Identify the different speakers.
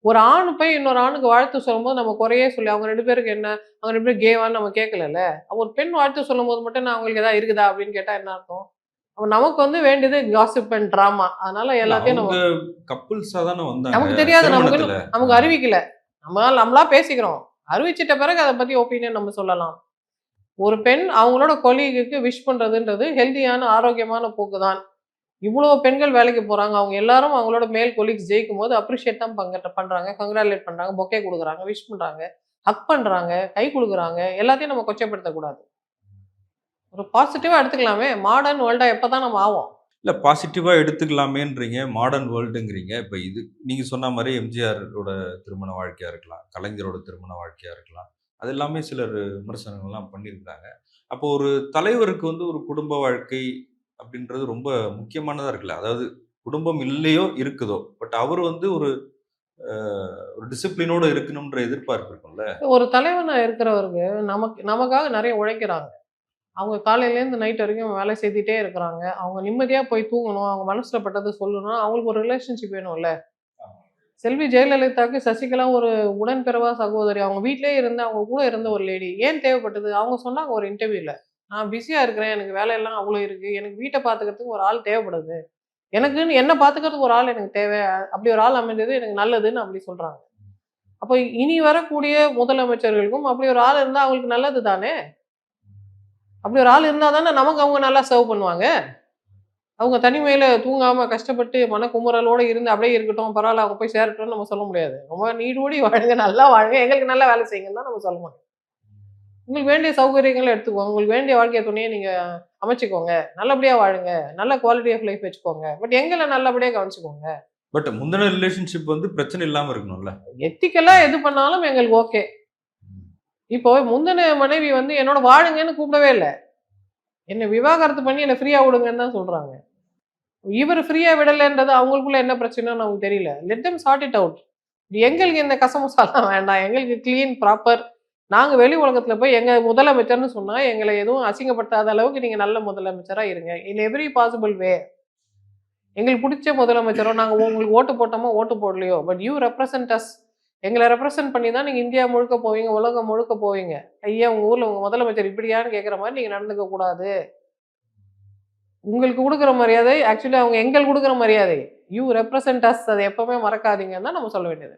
Speaker 1: ஒரு ஆண் போய் இன்னொரு ஆணுக்கு வாழ்த்து சொல்லும்போது நம்ம குறையே சொல்லி அவங்க 2 பேருக்கு என்ன? அவங்க 2 பேரும் கேவான்னு நம்ம கேட்கலல்ல. ஒரு பெண் வாழ்த்து சொல்லும்போது மட்டும் நான் அவங்களுக்கு ஏதாவது இருக்குதா? அப்படின்னு கேட்டா என்ன அர்த்தம்? அப்ப நமக்கு வந்து வேண்டியது காசிப் அண்ட் டிராமா. அதனால
Speaker 2: இல்ல
Speaker 1: எல்லாத்தையும்
Speaker 2: அவங்க
Speaker 1: நம்ம
Speaker 2: கப்புல்ஸா தானே வந்தாங்க
Speaker 1: நமக்கு தெரியாது. நமக்கு
Speaker 2: திருமணத்துல.
Speaker 1: இன்னும்
Speaker 2: ஆ.
Speaker 1: நமக்கு அறிவிக்கல. நம்மளா பேசிக்கிறோம். அறிவிச்சிட்ட பிறகு அத பத்தி ஒப்பீனியன் நம்ம சொல்லலாம். ஒரு பெண் அவங்களோட கொலீகுக்கு விஷ் பண்றதுன்றது ஹெல்தியான, ஆரோக்கியமான போக்கு தான். இவ்வளோ பெண்கள் வேலைக்கு போறாங்க. அவங்க எல்லாரும் அவங்களோட மேல் கொலீக்ஸ் ஜெயிக்கும்போது அப்ரிஷியேட் தான் பண்றாங்க. கங்கிராச்சுலேட் பண்றாங்க. பொக்கே குடுக்குறாங்க. விஷ் பண்றாங்க. ஹக் பண்றாங்க. கை குடுக்குறாங்க. எல்லாத்தையும் நம்ம கொச்சைப்படுத்தக்கூடாது. ஒரு பாசிட்டிவா எடுத்துக்கலாமே! மாடர்ன் வேர்ல்டா எப்பதான் நம்ம ஆவோம்?
Speaker 2: இல்ல பாசிட்டிவா எடுத்துக்கலாமேன்றீங்க. மாடர்ன் வேர்ல்டுங்கிறீங்க. இப்ப இது நீங்க சொன்ன மாரி எம்ஜிஆரோட திருமண வாழ்க்கையா இருக்கலாம். கலைஞரோட திருமண வாழ்க்கையா இருக்கலாம். அது எல்லாமே சிலர் விமர்சனங்கள்லாம் பண்ணியிருக்காங்க. அப்போ ஒரு தலைவருக்கு வந்து ஒரு குடும்ப வாழ்க்கை அப்படின்றது ரொம்ப முக்கியமானதா இருக்குல்ல. அதாவது குடும்பம் இல்லையோ, இருக்குதோ. பட் அவரு வந்து ஒரு அ ஒரு டிசிப்ளினோட இருக்கணும்ன்ற எதிர்பார்ப்பு இருக்கும்ல.
Speaker 1: ஒரு தலைவனா இருக்கிறவருக்கு நமக்காக நெறைய உழைக்கிறாங்க. அவங்க காலையிலேருந்து நைட் வரைக்கும் வேலை செய்துட்டே இருக்கிறாங்க. அவங்க நிம்மதியா போய் தூங்கணும். அவங்க மனசுல பட்டத சொல்லணும். அவங்களுக்கு ஒரு ரிலேஷன்ஷிப் வேணும்ல. செல்வி ஜெயலலிதாவுக்கு சசிகலா ஒரு உடன்பிறவா சகோதரி. அவங்க வீட்லயே இருந்து அவங்க கூட இருந்த ஒரு லேடி. ஏன் தேவைப்பட்டது? அவங்க சொன்னாங்க ஒரு இன்டர்வியூல. "நான் பிஸியா இருக்கிறேன். எனக்கு வேலையெல்லாம் அவ்ளோ இருக்கு. எனக்கு வீட்ட பார்த்துக்கிறதுக்கு ஒரு ஆள் தேவைப்படுது. எனக்குன்னு என்ன பார்த்துக்கிறதுக்கு ஒரு ஆள் எனக்கு தேவை. அப்படி ஒரு ஆள் அமைஞ்சது எனக்கு நல்லதுன்னு" அப்படி சொல்றாங்க. அப்ப இனி வரக்கூடிய முதலமைச்சர்களுக்கும் அப்படி ஒரு ஆள் இருந்தா அவங்களுக்கு நல்லது தானே! அப்படி ஒரு ஆள் இருந்தா தானே நமக்கு அவங்க நல்லா சர்வ் பண்ணுவாங்க. அவங்க தனிமையில தூங்காம கஷ்டப்பட்டு மனக்குமுறலோட இருந்து அப்படியே இருக்கட்டும். பரவால்ல அவங்க போய் சேரட்டும்னு நம்ம சொல்ல முடியாது. ரொம்ப நீடூடி வாழுங்க, நல்லா வாழுங்க, எங்களுக்கு நல்லா வேலை செய்யுங்கன்னு தான் நம்ம சொல்ல முடியும். உங்களுக்கு வேண்டிய சௌகரியங்கள எடுத்துக்கோங்க. உங்களுக்கு வேண்டிய வாழ்க்கை துணைய நீங்க அமைச்சுக்கோங்க. நல்லபடியா வாழுங்க. நல்ல குவாலிட்டி ஆஃப் லைஃப் வச்சுக்கோங்க. பட் எங்கள நல்லபடியா கவனிச்சுக்கோங்க.
Speaker 2: பட் முந்தின ரிலேஷன்ஷிப் வந்து பிரச்சனை இல்லாம இருக்கணும்ல.
Speaker 1: எத்திக்கலா எது பண்ணாலும் எங்களுக்கு ஓகே. இப்போ முந்தின மனைவி வந்து என்னோட வாழுங்கன்னு கூப்பிடவே இல்ல. என்ன விவாகரத்து பண்ணி என்ன ஃப்ரீயா விடுங்கன்னு தான் சொல்றாங்க. இவரு ஃப்ரீயா விடலன்றது அவங்களுக்குள்ள என்ன பிரச்சனைன்னு நமக்கு தெரியல. Let them chart it out. எங்களுக்கு இந்த கசமுசாலாம் வேண்டாம். எங்களுக்கு கிளீன், ப்ராப்பர். நாங்க வெளி உலகத்துல போய் எங்க முதலமைச்சர்ன்னு சொன்னா, எங்கள எதுவும் அசிங்கப்படுத்தாத அளவுக்கு நீங்க நல்ல முதலமைச்சரா இருங்க. இன் எவரி பாசிபிள் வே. எங்களுக்கு புடிச்ச முதலமைச்சரோ, நாங்க உங்களுக்கு ஓட்டு போட்டோமோ, ஓட்டு போடலையோ, பட் யூ ரெப்ரசன்ட் அஸ். எங்கள ரெப்ரசன்ட் பண்ணி தான் நீங்க இந்தியா முழுக்க போவீங்க, உலகம் முழுக்க போவீங்க. ஐயா! உங்க ஊர்ல உங்க முதலமைச்சர் இப்படியான்னு கேட்கிற மாரி நீங்க நடந்துக்க கூடாது. உங்களுக்கு குடுக்குற மரியாதை, ஆக்சுவலி அவங்க எங்களுக்கு குடுக்குற மரியாதை. You represent us. அத எப்பவுமே மறக்காதீங்கன்னு தான் நம்ம சொல்ல வேண்டியது.